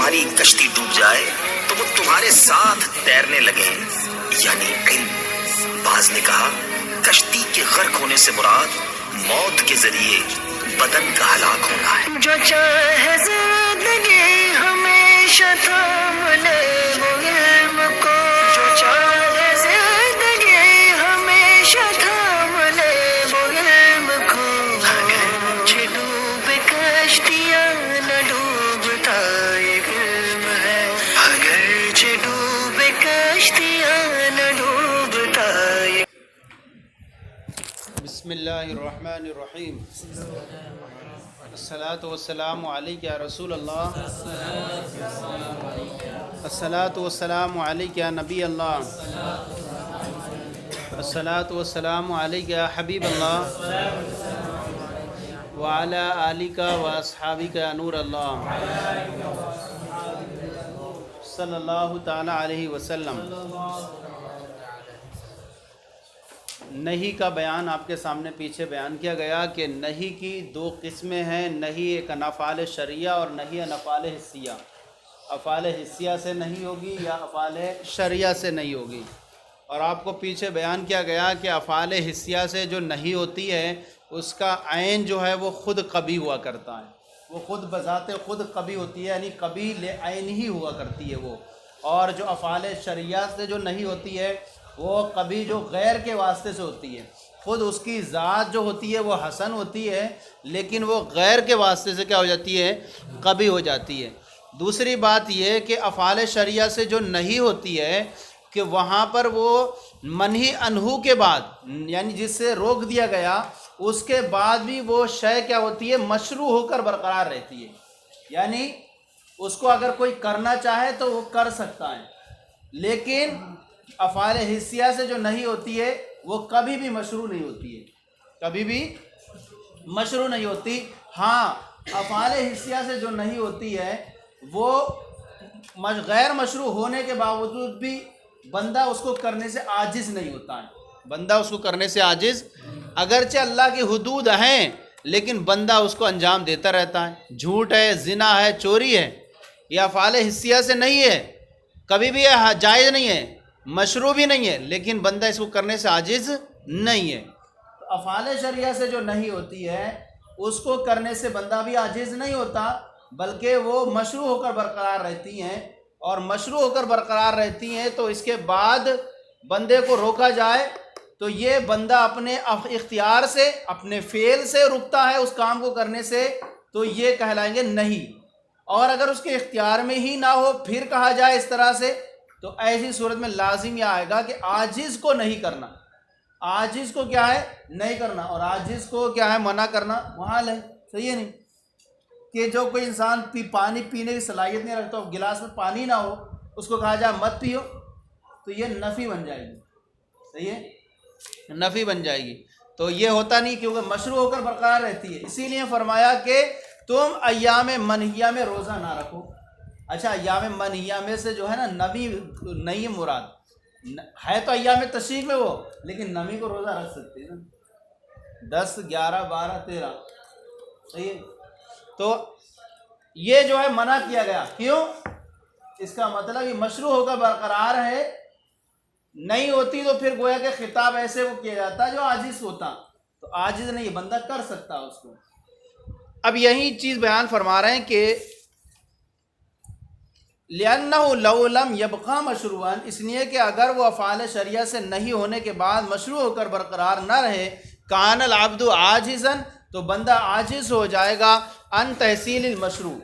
تمہاری کشتی ڈوب جائے تو وہ تمہارے ساتھ تیرنے لگیں، یعنی علم۔ بعض نے کہا کشتی کے غرق ہونے سے مراد موت کے ذریعے بدن کا ہلاک ہونا ہے۔ جو چاہے زندگی ہمیشہ تھام لے وہ علم کو، جو چاہے زندگی ہمیشہ تھام لے وہ علم کو۔ اگرچہ ڈوب کشتیاں نہ ڈوبتا ایک علم ہے، اگرچہ ڈوب کشتیاں نہ ڈوبتا ایک۔ بسم اللہ الرحمن الرحیم۔ الصلاۃ والسلام علیک یا رسول اللہ، الصلاۃ والسلام علیک یا نبی اللہ، الصلاۃ والسلام علیک یا حبیب اللہ، وعلی آلک و اصحابک یا نور اللہ، صلی اللہ تعالی علیہ وسلم۔ نہی کا بیان آپ کے سامنے پیچھے بیان کیا گیا کہ نہی کی دو قسمیں ہیں، نہی ایک عن افعال شرعیہ اور نہی عن افعال حسیہ۔ افعال حسیہ سے نہیں ہوگی یا افعال شرعیہ سے نہیں ہوگی، اور آپ کو پیچھے بیان کیا گیا کہ افعال حسیہ سے جو نہی ہوتی ہے اس کا عین جو ہے وہ خود قبیح ہوا کرتا ہے، وہ خود بذات خود قبیح ہوتی ہے، یعنی قبیح لعین ہی ہوا کرتی ہے وہ۔ اور جو افعال شرعیہ سے جو نہیں ہوتی ہے وہ کبھی جو غیر کے واسطے سے ہوتی ہے، خود اس کی ذات جو ہوتی ہے وہ حسن ہوتی ہے، لیکن وہ غیر کے واسطے سے کیا ہو جاتی ہے؟ کبھی ہو جاتی ہے۔ دوسری بات یہ کہ افعال شرعیہ سے جو نہیں ہوتی ہے کہ وہاں پر وہ منہی عنہ کے بعد، یعنی جس سے روک دیا گیا اس کے بعد بھی وہ شے کیا ہوتی ہے؟ مشروع ہو کر برقرار رہتی ہے، یعنی اس کو اگر کوئی کرنا چاہے تو وہ کر سکتا ہے، لیکن افعال حسیہ سے جو نہیں ہوتی ہے وہ کبھی بھی مشروع نہیں ہوتی ہے، کبھی بھی مشروع نہیں ہوتی۔ ہاں، افعال حسیہ سے جو نہیں ہوتی ہے وہ غیر مشروع ہونے کے باوجود بھی بندہ اس کو کرنے سے عاجز نہیں ہوتا ہے، بندہ اس کو کرنے سے عاجز، اگرچہ اللہ کی حدود ہیں لیکن بندہ اس کو انجام دیتا رہتا ہے۔ جھوٹ ہے، زنا ہے، چوری ہے، یہ افعال حسیہ سے نہیں ہے، کبھی بھی یہ جائز نہیں ہے، مشروع بھی نہیں ہے، لیکن بندہ اس کو کرنے سے عاجز نہیں ہے۔ افعال شرعیہ سے جو نہیں ہوتی ہے اس کو کرنے سے بندہ بھی عاجز نہیں ہوتا، بلکہ وہ مشروع ہو کر برقرار رہتی ہیں، اور مشروع ہو کر برقرار رہتی ہیں تو اس کے بعد بندے کو روکا جائے تو یہ بندہ اپنے اختیار سے، اپنے فعل سے رکتا ہے اس کام کو کرنے سے، تو یہ کہلائیں گے نہیں۔ اور اگر اس کے اختیار میں ہی نہ ہو پھر کہا جائے اس طرح سے، تو ایسی صورت میں لازم یہ آئے گا کہ عاجز کو نہیں کرنا، عاجز کو کیا ہے؟ نہیں کرنا، اور عاجز کو کیا ہے؟ منع کرنا محال ہے، صحیح ہے نہیں؟ کہ جو کوئی انسان پانی پینے کی صلاحیت نہیں رکھتا، گلاس میں پانی نہ ہو، اس کو کہا جائے مت پیو، تو یہ نفی بن جائے گی، صحیح ہے؟ نفی بن جائے گی، تو یہ ہوتا نہیں کیونکہ مشروع ہو کر برقرار رہتی ہے۔ اسی لیے فرمایا کہ تم ایام منہیہ میں روزہ نہ رکھو۔ اچھا، ایام منہیہ میں سے جو ہے نا نبی نہیں مراد ہے، تو ایام تشریق میں وہ، لیکن نبی کو روزہ رکھ سکتے ہیں نا، 10 11 12 13، صحیح ہے؟ تو یہ جو ہے منع کیا گیا، کیوں؟ اس کا مطلب یہ مشروع ہو کر برقرار ہے، نہیں ہوتی تو پھر گویا کہ خطاب ایسے وہ کیا جاتا جو عاجز ہوتا، تو عاجز نہیں، بندہ کر سکتا اس کو۔ اب یہی چیز بیان فرما رہے ہیں کہ لِأَنَّهُ لَوْ لَمْ يَبْقَى مَشْرُوعًا، اس لیے کہ اگر وہ افعال شرعیہ سے نہیں ہونے کے بعد مشروع ہو کر برقرار نہ رہے، كَانَ الْعَبْدُ عَاجِزًا، تو بندہ عاجز ہو جائے گا عن تحصیل المشروع،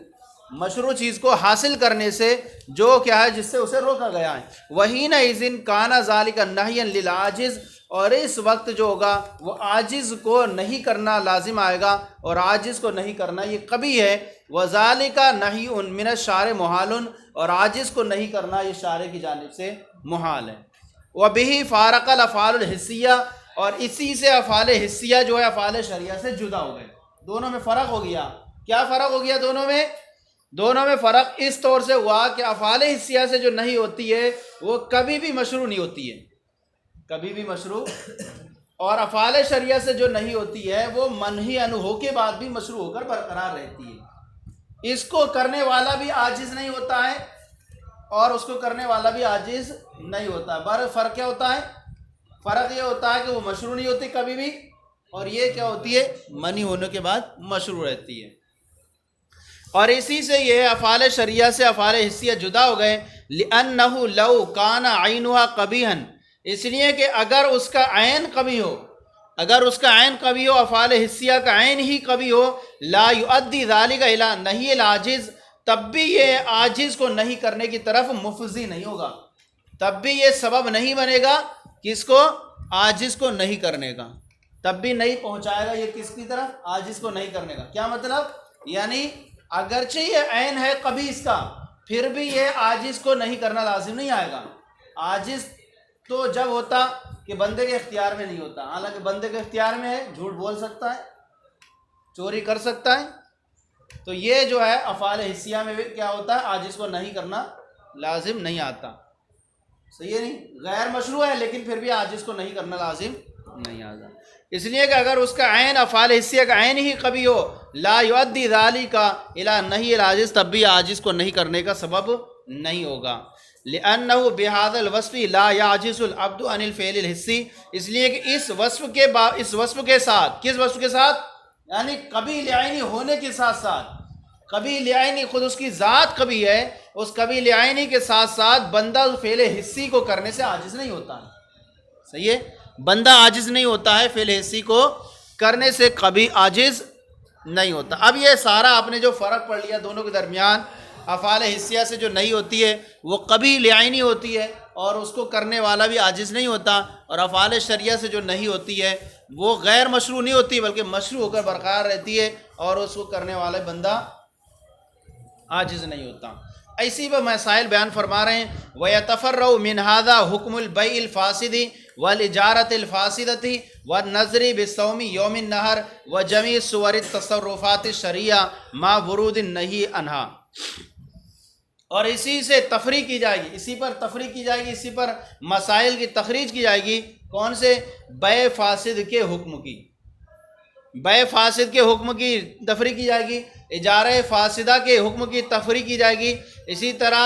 مشروع چیز کو حاصل کرنے سے جو کیا ہے؟ جس سے اسے روکا گیا ہے۔ وَحِينَئِذٍ كَانَ ذَلِكَ نَهْيًا لِلْعَاجِزِ، اور اس وقت جو ہوگا وہ عاجز کو نہیں کرنا لازم آئے گا، اور عاجز کو نہیں کرنا یہ قبیح ہے۔ وَذَلِكَ نَهْيٌ مِّنَ الشَّارِعِ مُحَالٌ، اور عاجز کو نہیں کرنا یہ شارع کی جانب سے محال ہے۔ وَبِهِ فَارَقَ الْأَفْعَالُ الْحِسِّيَّةُ، اور اسی سے افعال حسیہ جو ہے افعال شرعیہ سے جدا ہو گئے، دونوں میں فرق ہو گیا۔ کیا فرق ہو گیا دونوں میں؟ دونوں میں فرق اس طور سے ہوا کہ افعال حسیہ سے جو نہیں ہوتی ہے وہ کبھی بھی مشروع نہیں ہوتی ہے، کبھی بھی مشروع، اور افعال شرعیہ سے جو نہیں ہوتی ہے وہ منہی عنہ کے بعد بھی مشروع ہو کر برقرار رہتی ہے۔ اس کو کرنے والا بھی عاجز نہیں ہوتا ہے اور اس کو کرنے والا بھی عاجز نہیں ہوتا ہے۔ بہر فرق کیا ہوتا ہے؟ فرق یہ ہوتا ہے کہ وہ مشروع نہیں ہوتی کبھی بھی، اور یہ کیا ہوتی ہے؟ منی ہونے کے بعد مشروع رہتی ہے۔ اور اسی سے یہ افعال شرعیہ سے افعال حسیہ جدا ہو گئے، لأنہ لو کان عینھا قبیحا، اس لیے کہ اگر اس کا عین قبیح ہو، اگر اس کا عین قبیح ہو، افعال حسیہ کا عین ہی قبیح ہو، لا یؤدی ذلک الی نہی العاجز، تب بھی یہ عاجز کو نہیں کرنے کی طرف مفضی نہیں ہوگا، تب بھی یہ سبب نہیں بنے گا کس کو؟ عاجز کو نہیں کرنے کا، تب بھی نہیں پہنچائے گا یہ کس کی طرف؟ عاجز کو نہیں کرنے کا۔ کیا مطلب؟ یعنی اگرچہ یہ عین ہے قبیح اس کا، پھر بھی یہ عاجز کو نہیں کرنا لازم نہیں آئے گا۔ عاجز تو جب ہوتا کہ بندے کے اختیار میں نہیں ہوتا، حالانکہ بندے کے اختیار میں ہے، جھوٹ بول سکتا ہے، چوری کر سکتا ہے، تو یہ جو ہے افعال حسیہ میں بھی کیا ہوتا ہے؟ عاجز کو نہیں کرنا لازم نہیں آتا، صحیح ہے نہیں؟ غیر مشروع ہے لیکن پھر بھی عاجز کو نہیں کرنا لازم نہیں آتا، اس لیے کہ اگر اس کا عین افعال حسیہ کا عین ہی قبیح ہو، لا یؤدی ذالک الی نہی العاجز، تب بھی عاجز کو نہیں کرنے کا سبب نہیں ہوگا۔ لأنہ بہذا الوصف لا یعجز العبد عن الفعل الحسی، اس لیے کہ اس وصف کے ساتھ، کس وصف کے ساتھ؟ یعنی قبیح لعینی ہونے کے ساتھ ساتھ، قبیح لعینی خود اس کی ذات قبیح ہے، اس قبیح لعینی کے ساتھ ساتھ بندہ فعل حسی کو کرنے سے عاجز نہیں ہوتا، صحیح ہے؟ بندہ عاجز نہیں ہوتا ہے فعل حسی کو کرنے سے، کبھی عاجز نہیں ہوتا۔ اب یہ سارا آپ نے جو فرق پڑھ لیا دونوں کے درمیان، افعال حسیہ سے جو نہیں ہوتی ہے وہ قبیح لعینی ہوتی ہے اور اس کو کرنے والا بھی عاجز نہیں ہوتا، اور افعال شرعیہ سے جو نہیں ہوتی ہے وہ غیر مشروع نہیں ہوتی بلکہ مشروع ہو کر برقرار رہتی ہے اور اس کو کرنے والا بندہ عاجز نہیں ہوتا۔ ایسی وہ مسائل بیان فرما رہے ہیں، وَيَتَفَرَّعُ مِنْ هَذَا حُكْمُ الْبَيْعِ الْفَاسِدِ وَالْإِجَارَةِ الْفَاسِدَةِ وَالنَّذْرِ بِصَوْمِ يَوْمِ النَّحْرِ وَجَمِيعِ صُوَرِ التَّصَرُّفَاتِ الشَّرْعِيَّةِ مَعَ وُرُودِ النَّهْيِ عَنْهَا، اور اسی سے تفریق کی جائے گی، اسی پر تفریق کی جائے گی، اسی پر مسائل کی تخریج کی جائے گی، کون سے؟ بیع فاسد کے حکم کی، بیع فاسد کے حکم کی تفریق کی جائے گی، اجارہ فاسدہ کے حکم کی تفریق کی جائے گی، اسی طرح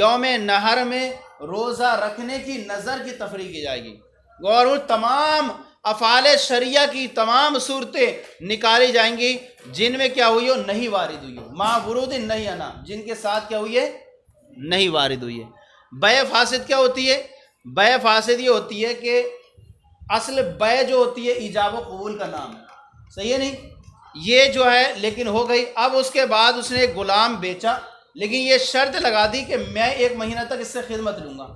یوم نحر میں روزہ رکھنے کی نظر کی تفریق کی جائے گی، اور وہ تمام افعال شرعیہ کی تمام صورتیں نکالی جائیں گی جن میں کیا ہوئی ہو؟ نہیں وارد ہوئی ہو، مع ورود نہیں آنا، جن کے ساتھ کیا ہوئی ہے؟ نہیں وارد ہوئی ہے۔ بیع فاسد کیا ہوتی ہے؟ بیع فاسد یہ ہوتی ہے کہ اصل بیع جو ہوتی ہے ایجاب و قبول کا نام ہے، صحیح ہے نہیں؟ یہ جو ہے لیکن ہو گئی، اب اس کے بعد اس نے ایک غلام بیچا لیکن یہ شرط لگا دی کہ میں 1 مہینہ تک اس سے خدمت لوں گا۔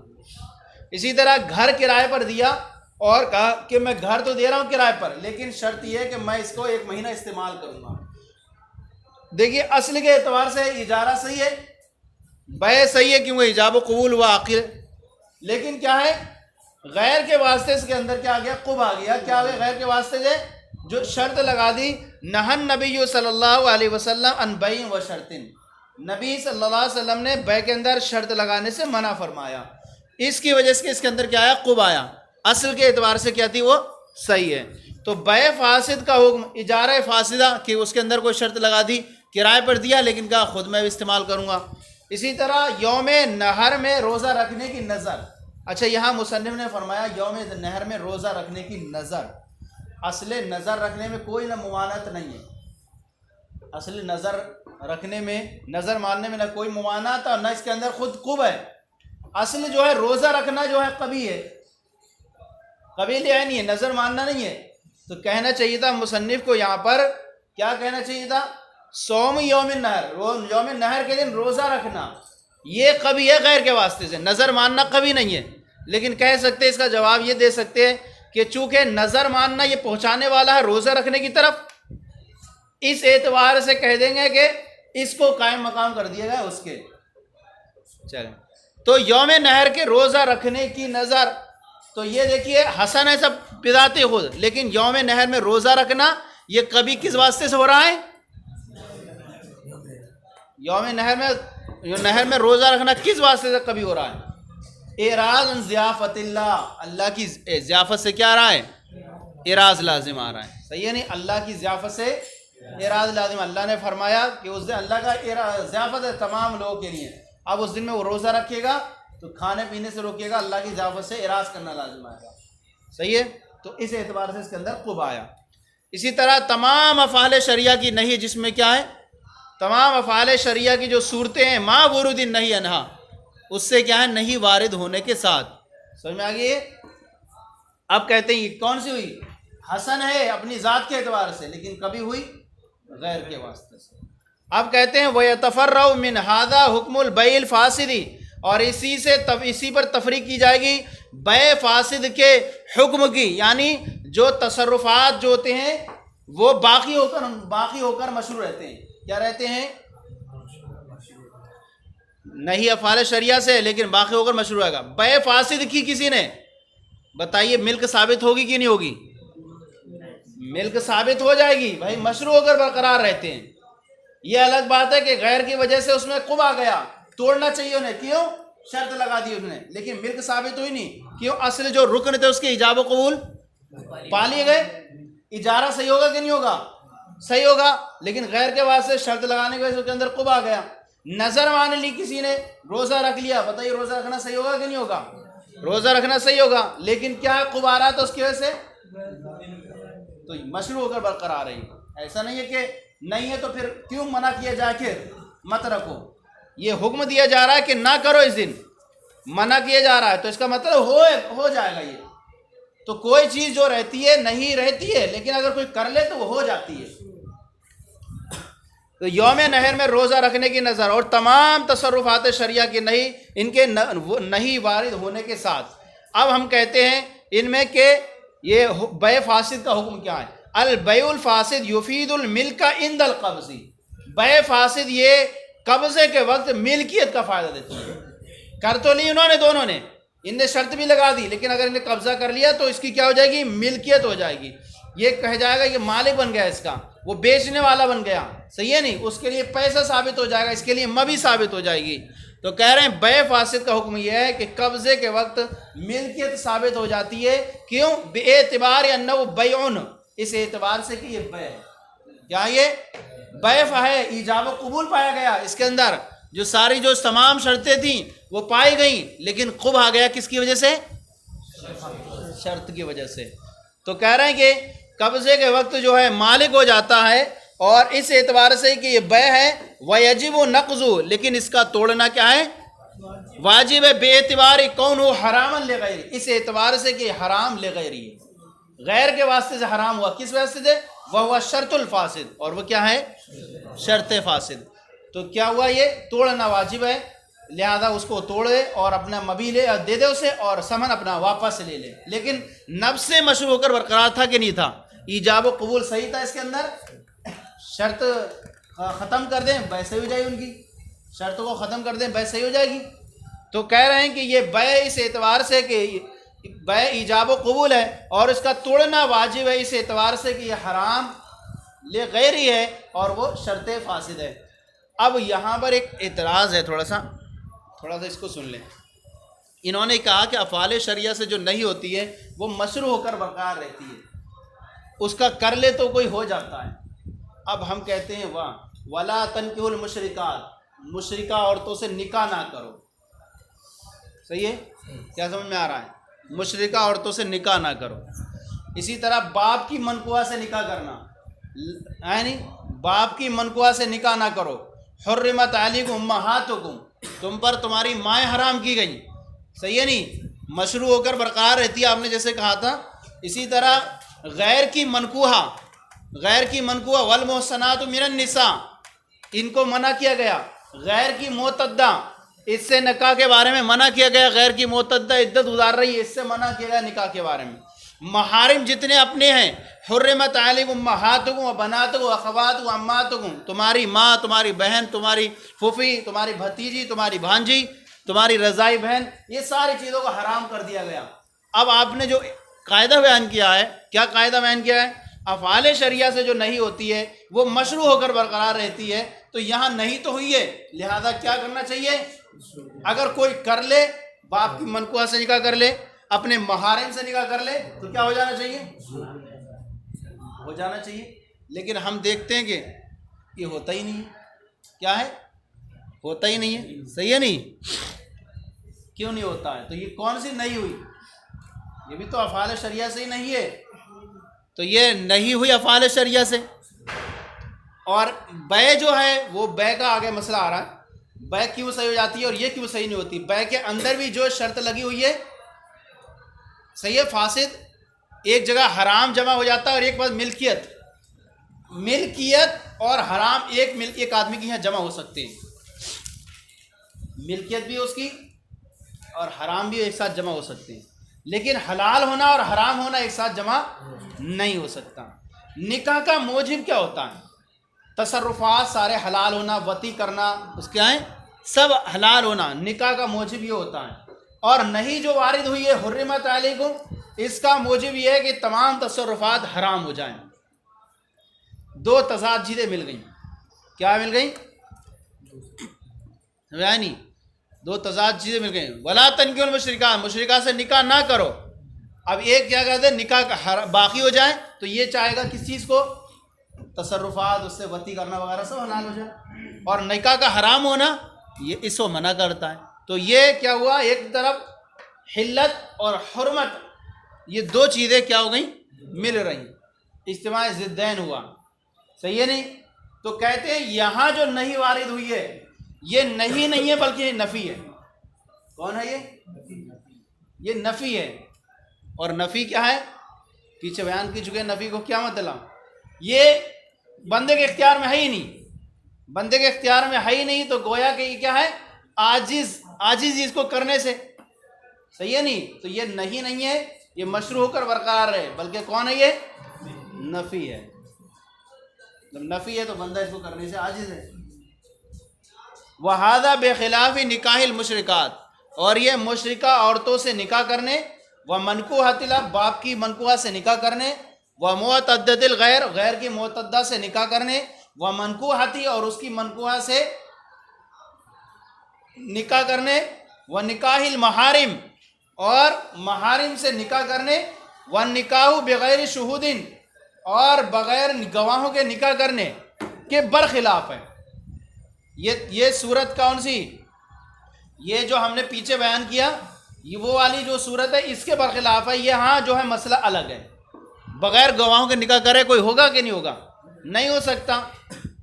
اسی طرح گھر کرائے پر دیا اور کہا کہ میں گھر تو دے رہا ہوں کرائے پر لیکن شرط یہ ہے کہ میں اس کو 1 مہینہ استعمال کروں گا۔ دیکھیے اصل کے اعتبار سے اجارہ صحیح ہے، بیع صحیح ہے کیونکہ ایجاب و قبول ہوا عاقل، لیکن کیا ہے؟ غیر کے واسطے اس کے اندر کیا آ گیا؟ قب آ گیا۔ کیا آ گیا غیر کے واسطے سے؟ جو شرط لگا دی، نہن نبی صلی اللہ علیہ وسلم ان بیع و شرطن، نبی صلی اللہ علیہ وسلم نے بیع کے اندر شرط لگانے سے منع فرمایا، اس کی وجہ سے اس کے اندر کیا آیا؟ قب آیا، اصل کے اعتبار سے کیا تھی؟ وہ صحیح ہے۔ تو بیع فاسد کا حکم اجارہ فاسدہ کہ اس کے اندر کوئی شرط لگا دی، کرائے پر دیا لیکن کہا خود میں بھی استعمال کروں گا۔ اسی طرح یوم نحر میں روزہ رکھنے کی نظر، اچھا یہاں مصنف نے فرمایا یوم نحر میں روزہ رکھنے کی نظر، اصل نظر رکھنے میں کوئی نہ ممانعت نہیں ہے، اصل نظر رکھنے میں، نظر ماننے میں نہ کوئی ممانعت اور نہ اس کے اندر خود قب ہے۔ اصل جو ہے روزہ رکھنا جو ہے قبیح ہے، قبیح ہے نہیں ہے، نظر ماننا نہیں ہے۔ تو کہنا چاہیے تھا مصنف کو یہاں پر، کیا کہنا چاہیے تھا؟ صوم یوم النحر، یوم نحر کے دن روزہ رکھنا یہ قبیح ہے غیر کے واسطے سے، نظر ماننا قبیح نہیں ہے۔ لیکن کہہ سکتے اس کا جواب یہ دے سکتے ہیں کہ چونکہ نظر ماننا یہ پہنچانے والا ہے روزہ رکھنے کی طرف، اس اعتبار سے کہہ دیں گے کہ اس کو قائم مقام کر دیا گیا اس کے۔ چلیں تو یوم نحر کے روزہ رکھنے کی نظر، تو یہ دیکھیے حسن ہے سب بذات خود، لیکن یوم نحر میں روزہ رکھنا یہ کبھی کس واسطے سے ہو رہا ہے؟ یوم نحر میں روزہ رکھنا کس واسطے سے کبھی ہو رہا ہے؟ اعراض عن ضیافت اللہ، اللہ کی ضیافت سے کیا آ رہا ہے؟ اعراض لازم آ رہا ہے، صحیح ہے نہیں؟ اللہ کی ضیافت سے اعراض لازم. اللہ نے فرمایا کہ اس دن اللہ کا ضیافت ہے تمام لوگوں کے لیے. اب اس دن میں وہ روزہ رکھے گا تو کھانے پینے سے روکے گا, اللہ کی ضیافت سے اعراض کرنا لازم آئے گا. صحیح ہے, تو اس اعتبار سے اس کے اندر قب آیا. اسی طرح تمام افعال شریعہ کی نہیں, جس میں کیا ہے, تمام افعال شریعہ کی جو صورتیں ہیں ما ورود نہیں انہا, اس سے کیا ہے, نہیں وارد ہونے کے ساتھ. سمجھ میں آ گئی. اب کہتے ہیں یہ کون سی ہوئی, حسن ہے اپنی ذات کے اعتبار سے, لیکن کبھی ہوئی غیر کے واسطے سے. اب کہتے ہیں وَيَتَفَرَّعُ مِنْ هَذَا حُكْمُ الْبَيْعِ الْفَاسِدِ, اور اسی پر تفریق کی جائے گی بیع فاسد کے حکم کی, یعنی جو تصرفات جو ہوتے ہیں وہ باقی ہو کر مشروع رہتے ہیں. کیا رہتے ہیں, نہیں افعال شریعہ سے لیکن باقی ہو کر مشروع رہے گا. بیع فاسد کی کسی نے, بتائیے ملک ثابت ہوگی کہ نہیں ہوگی؟ ملک ثابت ہو جائے گی بھائی, مشروع ہو کر برقرار رہتے ہیں. یہ الگ بات ہے کہ غیر کی وجہ سے اس میں قب آ گیا, توڑنا چاہیے انہیں, کیوں, شرط لگا دی انہوں نے, لیکن ملک ثابت ہوئی نہیں. کیوں, اصل جو رکن تھے اس کے ایجاب و قبول پا لیے گئے. اجارہ صحیح ہوگا کہ نہیں ہوگا؟ صحیح ہوگا, لیکن غیر کے واسطے شرط لگانے کی وجہ سے اس کے اندر قب آ گیا. نظر مان لی کسی نے, روزہ رکھ لیا, بتائیے روزہ رکھنا صحیح ہوگا کہ نہیں ہوگا؟ روزہ رکھنا صحیح ہوگا, لیکن کیا قب آ رہا تھا اس کی وجہ سے, تو مشروع ہو کر برقرار رہی. ایسا نہیں ہے کہ نہیں ہے تو پھر کیوں منع کیا جائے کہ مت رکھو. یہ حکم دیا جا رہا ہے کہ نہ کرو, اس دن منع کیا جا رہا ہے, تو اس کا مطلب ہو جائے گا. یہ تو کوئی چیز جو رہتی ہے نہیں رہتی ہے, لیکن اگر کوئی کر لے تو وہ ہو جاتی ہے. تو یوم نحر میں روزہ رکھنے کی نظر اور تمام تصرفات شریعہ کی نہیں, ان کے نہیں وارد ہونے کے ساتھ. اب ہم کہتے ہیں ان میں کہ یہ بیع فاسد کا حکم کیا ہے. البیع الفاسد یفید الملک عند القبض, بیع فاسد یہ قبضے کے وقت ملکیت کا فائدہ دیتی ہے. کر تو لی انہوں نے, دونوں نے, ان نے شرط بھی لگا دی, لیکن اگر انہیں قبضہ کر لیا تو اس کی کیا ہو جائے گی, ملکیت ہو جائے گی. یہ کہا جائے گا یہ مالک بن گیا, اس کا وہ بیچنے والا بن گیا. صحیح ہے نہیں, اس کے لیے پیسہ ثابت ہو جائے گا, اس کے لیے مبی ثابت ہو جائے گی. تو کہہ رہے ہیں بیع فاسد کا حکم یہ ہے کہ قبضے کے وقت ملکیت ثابت ہو جاتی ہے. کیوں, بے اعتبار انہ بیعن, اس اعتبار سے کہ یہ بیع ہے. کیا یہ بیع ہے, ایجاب و قبول پایا گیا اس کے اندر, جو ساری جو تمام شرطیں تھیں وہ پائی گئیں, لیکن قب آ گیا کس کی وجہ سے, شرط کی وجہ سے. تو کہہ رہے ہیں کہ قبضے کے وقت جو ہے مالک ہو جاتا ہے, اور اس اعتبار سے کہ یہ بیع ہے. وَيَجِبُ نَقْضُ, لیکن اس کا توڑنا کیا ہے, واجب ہے. بے اعتبار کون ہو حرامن لغیر, اس اعتبار سے کہ حرام لغیر ہے, غیر کے واسطے سے حرام ہوا. کس واسطے سے, وہ شرط الفاسد, اور وہ کیا ہے, شرط فاسد. تو کیا ہوا, یہ توڑنا واجب ہے, لہذا اس کو توڑے اور اپنا مبی لے دے دے اسے, اور سمن اپنا واپس لے لے. لیکن نفس سے مشروع ہو کر برقرار تھا کہ نہیں تھا, ایجاب و قبول صحیح تھا اس کے اندر. شرط ختم کر دیں بیع صحیح ہو جائے گی, ان کی شرط کو ختم کر دیں بیع صحیح ہو جائے گی. تو کہہ رہے ہیں کہ یہ بیع اس اعتبار سے کہ بیع ایجاب و قبول ہے, اور اس کا توڑنا واجب ہے اس اعتبار سے کہ یہ حرام لے غیر ہی ہے, اور وہ شرط فاسد ہے. اب یہاں پر ایک اعتراض ہے, تھوڑا سا اس کو سن لیں. انہوں نے کہا کہ افعال شریعہ سے جو نہیں ہوتی ہے وہ مشروع ہو کر برقرار رہتی ہے, اس کا کر لے تو کوئی ہو جاتا ہے. اب ہم کہتے ہیں واہ ولا تنکحوا المشرکات, مشرکہ عورتوں سے نکاح نہ کرو. صحیح ہے, کیا سمجھ میں آ رہا ہے, مشرکہ عورتوں سے نکاح نہ کرو. اسی طرح باپ کی منکوہ سے نکاح کرنا, یعنی باپ کی منکوہ سے نکاح نہ کرو. حرمت علیکم امہاتکم, تم پر تمہاری مائیں حرام کی گئیں. صحیح ہے نہیں, مشروع ہو کر برقرار رہتی ہے, آپ نے جیسے کہا تھا. اسی طرح غیر کی منکوہ والمحصنات من النساء, ان کو منع کیا گیا. غیر کی معتدہ, اس سے نکاح کے بارے میں منع کیا گیا. غیر کی معتدہ عدت گزار رہی ہے, اس سے منع کیا گیا نکاح کے بارے میں. محارم جتنے اپنے ہیں, حرمت علیکم امہاتکم و بناتکم و اخواتکم و عماتکم, تمہاری ماں, تمہاری بہن, تمہاری پھوپھی, تمہاری بھتیجی, تمہاری بھانجی, تمہاری رضائی بہن, یہ ساری چیزوں کو حرام کر دیا گیا. اب آپ نے جو قاعدہ بیان کیا ہے, کیا قاعدہ بیان کیا ہے, افعال شریعہ سے جو نہیں ہوتی ہے وہ مشروع ہو کر برقرار رہتی ہے. تو یہاں نہیں تو ہوئی ہے, لہذا کیا کرنا چاہیے, اگر کوئی کر لے, باپ کی منکوہ سے نکاح کر لے, اپنے محارم سے نکاح کر لے, تو کیا ہو جانا چاہیے, لیکن ہم دیکھتے ہیں کہ یہ ہوتا ہی نہیں ہے. کیا ہے؟ ہوتا ہی نہیں ہے. صحیح ہے نہیں؟ کیوں نہیں ہوتا ہے؟ تو یہ کون سی نہیں ہوئی؟ یہ بھی تو افعال شرعیہ سے ہی نہیں ہے. تو یہ نہیں ہوئی افعال شرعیہ سے. اور بے جو ہے وہ بے کا آگے مسئلہ آ رہا ہے. بے کیوں صحیح ہو جاتی ہے اور یہ کیوں صحیح نہیں ہوتی؟ بے کے اندر بھی جو شرط لگی ہوئی ہے صحیح ہے فاسد. ایک جگہ حرام جمع ہو جاتا ہے اور ایک بات ملکیت اور حرام ایک آدمی کی یہاں جمع ہو سکتے ہیں. ملکیت بھی اس کی اور حرام بھی ایک ساتھ جمع ہو سکتے ہیں. لیکن حلال ہونا اور حرام ہونا ایک ساتھ جمع نہیں ہو سکتا. نکاح کا موجب کیا ہوتا ہے؟ تصرفات سارے حلال ہونا، وطی کرنا، اس کیا ہیں؟ سب حلال ہونا. نکاح کا موجب یہ ہوتا ہے. اور نہیں جو وارد ہوئی ہے حرمت علیکم، اس کا موجب یہ ہے کہ تمام تصرفات حرام ہو جائیں. دو تضاد چیزیں مل گئیں. کیا مل گئیں؟ یعنی دو تضاد چیزیں مل گئیں. ولا تنکحوا المشرکات، مشرکات سے نکاح نہ کرو. اب ایک کیا کہتے ہیں نکاح باقی ہو جائے تو یہ چاہے گا کس چیز کو؟ تصرفات، اس سے وطی کرنا وغیرہ سب حلال ہو جائے. اور نکاح کا حرام ہونا یہ اس کو منع کرتا ہے. تو یہ کیا ہوا؟ ایک طرف حلت اور حرمت، یہ دو چیزیں کیا ہو گئیں؟ مل رہی. اجتماع ضدین ہوا. صحیح ہے نہیں؟ تو کہتے ہیں یہاں جو نہیں وارد ہوئی ہے یہ نہیں ہے بلکہ یہ نفی ہے. کون ہے یہ نفی ہے. اور نفی کیا ہے؟ پیچھے بیان کی چکے. نفی کو کیا مطلب؟ یہ بندے کے اختیار میں ہے ہی نہیں. بندے کے اختیار میں ہے ہی نہیں تو گویا کہ یہ کیا ہے؟ عاجز اس کو کرنے سے. صحیح ہے نہیں؟ تو یہ نہیں ہے، یہ مشروع ہو کر برقرار ہے. بلکہ کون ہے؟ یہ نفی ہے. جب نفی ہے تو بندہ اس کو کرنے سے عاجز ہے. وَهَذَا بِخِلَافِ نِكَاحِ الْمُشْرِكَاتِ، اور یہ مشرکہ عورتوں سے نکاح کرنے، وَمَنْكُوحَةِ الْأَبْ، باپ کی منکوحہ سے نکاح کرنے، وَمُعْتَدَّةِ الْغَيْرِ، غیر کی معتدہ سے نکاح کرنے، وَمَنْكُوحَةِ، اور اس کی منکوحہ سے نکاح کرنے، وَنِكَاحِ الْمَحَارِمِ، اور محارم سے نکاح کرنے، وَالنِّكَاحُ بِغَيْرِ شُهُودٍ، اور بغیر گواہوں کے نکاح کرنے کے برخلاف ہے. یہ صورت کون سی؟ یہ جو ہم نے پیچھے بیان کیا یہ وہ والی جو صورت ہے اس کے برخلاف ہے. یہاں جو ہے مسئلہ الگ ہے. بغیر گواہوں کے نکاح کرے کوئی ہوگا کہ نہیں ہوگا؟ نہیں ہو سکتا.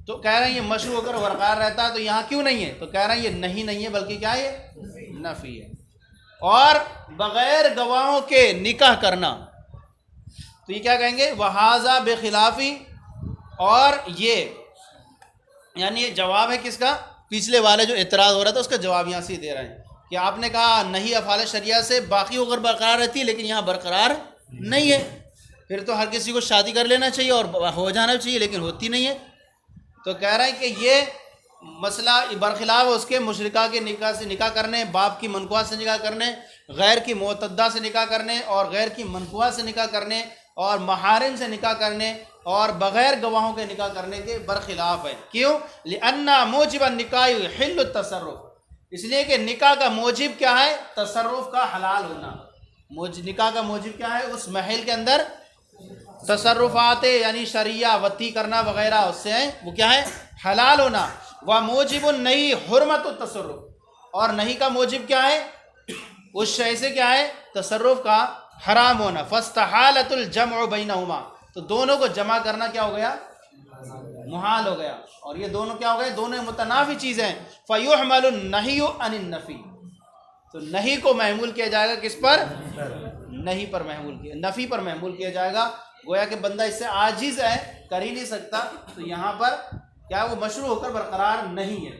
تو کہہ رہے ہیں یہ مشروع ہو کر برقرار رہتا ہے. تو یہاں کیوں نہیں ہے؟ تو کہہ رہے ہیں یہ نہیں ہے بلکہ کیا ہے؟ نفی ہے. اور بغیر گواہوں کے نکاح کرنا تو یہ کیا کہیں گے؟ وَهَذَا بِخِلَافِ، اور یہ یعنی یہ جواب ہے کس کا؟ پچھلے والے جو اعتراض ہو رہا تھا اس کا جواب یہاں سے دے رہے ہیں کہ آپ نے کہا نہیں افعال شرعیہ سے باقی ہو کر برقرار رہتی ہے لیکن یہاں برقرار نہیں ہے. پھر تو ہر کسی کو شادی کر لینا چاہیے اور ہو جانا چاہیے لیکن ہوتی نہیں ہے. تو کہہ رہے ہیں کہ یہ مسئلہ برخلاف اس کے مشرکہ کے نکاح سے نکاح کرنے، باپ کی منکوحہ سے نکاح کرنے، غیر کی معتدہ سے نکاح کرنے، اور غیر کی منکوحہ سے نکاح کرنے، اور محارم سے نکاح کرنے، اور بغیر گواہوں کے نکاح کرنے کے برخلاف ہے. کیوں؟ لِأَنَّ مُوجِبَ النِّكَاحِ يُحِلُّ التَّصَرُّفَ، اس لیے کہ نکاح کا موجب کیا ہے؟ تصرف کا حلال ہونا. نکاح کا موجب کیا ہے؟ اس محل کے اندر تصرفات یعنی شرعیہ وطی کرنا وغیرہ اس سے وہ کیا ہے؟ حلال ہونا. وَمُوجِبُ النَّهِي حُرْمَةُ التَّصَرُّفِ، اور نہیں کا موجب کیا ہے؟ اس شے سے کیا ہے؟ تصرف کا حرام ہونا. فَاسْتَحَالَتُ الْجَمْعُ بَيْنَهُمَا، تو دونوں کو جمع کرنا کیا ہو گیا؟ محال ہو گیا. اور یہ دونوں کیا ہو گئے؟ دونوں متنافی چیزیں ہیں. فَيُحْمَلُ النَّهِيُ عَنِ النَّفِي، تو نہیں کو محمول کیا جائے گا کس پر؟ نہیں پر محمول کیا، نفی پر محمول کیا جائے گا. گویا کہ بندہ اس سے عاجز ہے، کر ہی نہیں سکتا. تو یہاں پر کیا وہ مشروع ہو کر برقرار نہیں ہے.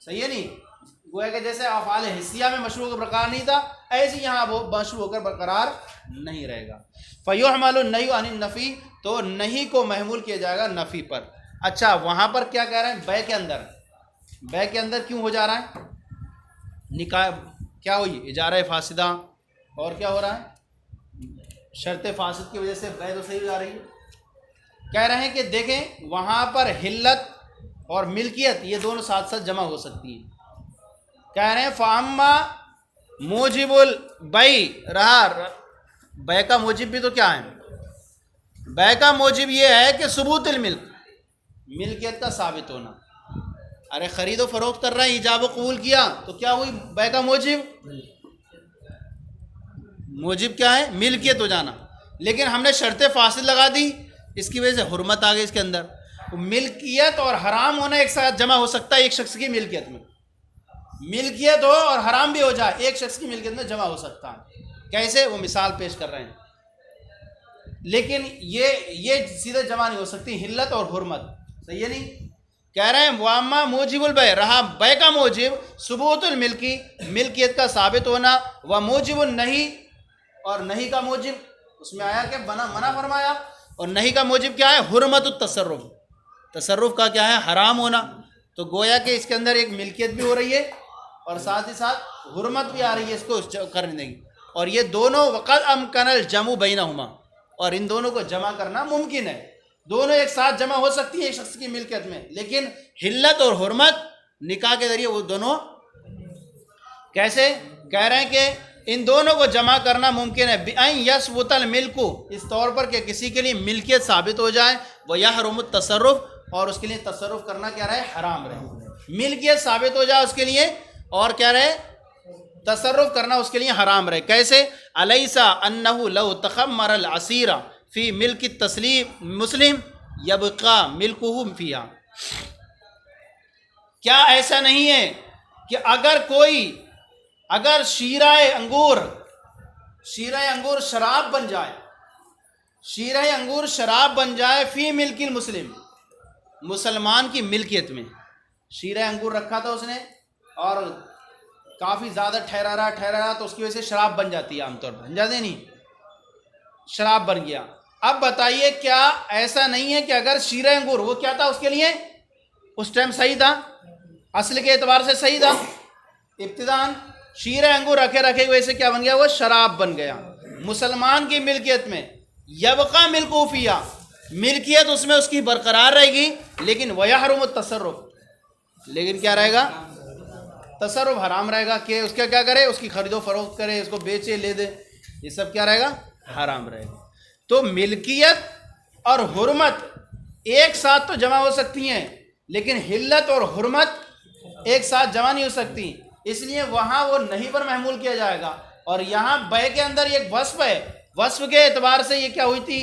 صحیح ہے نہیں؟ گویا کہ جیسے افعال حسیہ میں مشروع ہو کر برقرار نہیں تھا ایسے یہاں وہ مشروع ہو کر برقرار نہیں رہے گا. فَيُحْمَلُ النَّهْيُ عَنِ النَّفِي، تو نہیں کو محمول کیا جائے گا نفی پر. اچھا وہاں پر کیا کہہ رہے ہیں؟ بے کے اندر، بے کے اندر کیوں ہو جا رہا ہے؟ نکاح کیا ہوئی؟ اجارہ فاسدہ، اور کیا ہو رہا ہے؟ شرط فاسد کی وجہ سے بے تو صحیح ہو جا رہی ہے. کہہ رہے ہیں کہ دیکھیں وہاں پر حلت اور ملکیت یہ دونوں ساتھ ساتھ جمع ہو سکتی ہیں. کہہ رہے ہیں فَأَمَّا مُوجِبُ الْبَيْعِ، رہا بے کا موجب بھی تو کیا ہے؟ بے کا موجب یہ ہے کہ ثبوت الملک، ملکیت کا ثابت ہونا. ارے خرید و فروخت کر رہے ہیں، ایجاب و قبول کیا تو کیا ہوئی بے کا موجب؟ موجب کیا ہے؟ ملکیت ہو جانا. لیکن ہم نے شرط فاصل لگا دی، اس کی وجہ سے حرمت آ گئی اس کے اندر. ملکیت اور حرام ہونا ایک ساتھ جمع ہو سکتا ہے ایک شخص کی ملکیت میں. ملکیت ہو اور حرام بھی ہو جائے ایک شخص کی ملکیت میں جمع ہو سکتا ہے. کیسے؟ وہ مثال پیش کر رہے ہیں. لیکن یہ سیدھے جمع نہیں ہو سکتی، حلت اور حرمت. صحیح ہے نہیں؟ کہہ رہے ہیں واما موجب البے، رہا بے کا موجب ثبوت الملکی، ملکیت کا ثابت ہونا، و موجب النہی، اور نہیں کا موجب اس میں آیا کہ منع فرمایا، اور نہیں کا موجب کیا ہے؟ حرمت التصرف، تصرف کا کیا ہے؟ حرام ہونا. تو گویا کہ اس کے اندر ایک ملکیت بھی ہو رہی ہے اور ساتھ ہی ساتھ حرمت بھی آ رہی ہے اس کو کرنے کی. اور یہ دونوں وقت امکن الجمع بینہما، اور ان دونوں کو جمع کرنا ممکن ہے. دونوں ایک ساتھ جمع ہو سکتی ہیں ایک شخص کی ملکیت میں، لیکن حلت اور حرمت نکاح کے ذریعے وہ دونوں کیسے؟ کہہ رہے ہیں کہ ان دونوں کو جمع کرنا ممکن ہے بِأَن يَثْبُتَ الْمِلْكُ، اس طور پر کہ کسی کے لیے ملکیت ثابت ہو جائے، وَيَحْرُمُ التصرف، اور اس کے لیے تصرف کرنا کیا رہے؟ حرام رہے. ملکیت ثابت ہو جائے اس کے لیے اور کیا رہے؟ تصرف کرنا اس کے لیے حرام رہے. کیسے؟ الیس انہ لو تخمر العصیر فی ملک التسلیم مسلم یبقى ملکہ فیہا، کیا ایسا نہیں ہے کہ اگر شیرہ انگور شراب بن جائے، شیرہ انگور شراب بن جائے فی ملک المسلم، مسلمان کی ملکیت میں. شیرہ انگور رکھا تھا اس نے اور کافی زیادہ ٹھہرا رہا تو اس کی وجہ سے شراب بن جاتی ہے، عام طور پر بن جاتے نہیں، شراب بن گیا. اب بتائیے کیا ایسا نہیں ہے کہ اگر شیرہ انگور وہ کیا تھا اس کے لیے اس ٹائم صحیح تھا، اصل کے اعتبار سے صحیح تھا، ابتداً شیرہ انگور رکھے ہوئے سے کیا بن گیا؟ وہ شراب بن گیا. مسلمان کی ملکیت میں یبقى ملکہ فیہا، ملکیت اس میں اس کی برقرار رہے گی، لیکن ویحرم التصرف، لیکن کیا رہے گا؟ تصرف حرام رہے گا کہ اس کا کیا کرے؟ اس کی خرید و فروخت کرے، اس کو بیچے لے دے، یہ سب کیا رہے گا؟ حرام رہے گا. تو ملکیت اور حرمت ایک ساتھ تو جمع ہو سکتی ہیں، لیکن حلت اور حرمت ایک ساتھ جمع نہیں ہو سکتی. اس لیے وہاں وہ نہیں پر محمول کیا جائے گا، اور یہاں بے کے اندر ایک وصف ہے، وصف کے اعتبار سے یہ کیا ہوئی تھی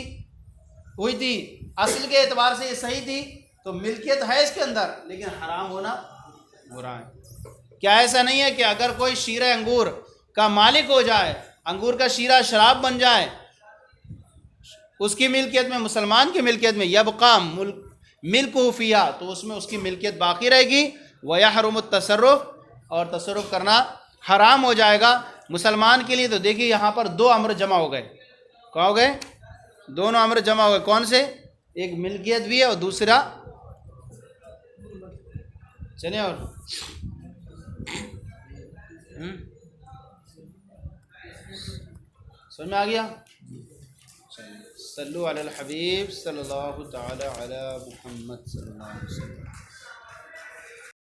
اصل کے اعتبار سے یہ صحیح تھی، تو ملکیت ہے اس کے اندر لیکن حرام ہونا ہو رہا ہے. کیا ایسا نہیں ہے کہ اگر کوئی شیرہ انگور کا مالک ہو جائے، انگور کا شیرہ شراب بن جائے اس کی ملکیت میں، مسلمان کی ملکیت میں، یبقى ملکہ فیہا، تو اس میں اس کی ملکیت باقی رہے گی، ویحرم التصرف، اور تصرف کرنا حرام ہو جائے گا مسلمان کے لیے. تو دیکھیے یہاں پر دو امر جمع ہو گئے. کیا ہو گئے؟ دونوں امر جمع ہو گئے. کون سے؟ ایک ملکیت بھی ہے اور دوسرا چلیں اور سمجھ میں آ گیا؟ صلو علی الحبیب صلی اللہ تعالی علی محمد صلی اللہ علیہ وسلم.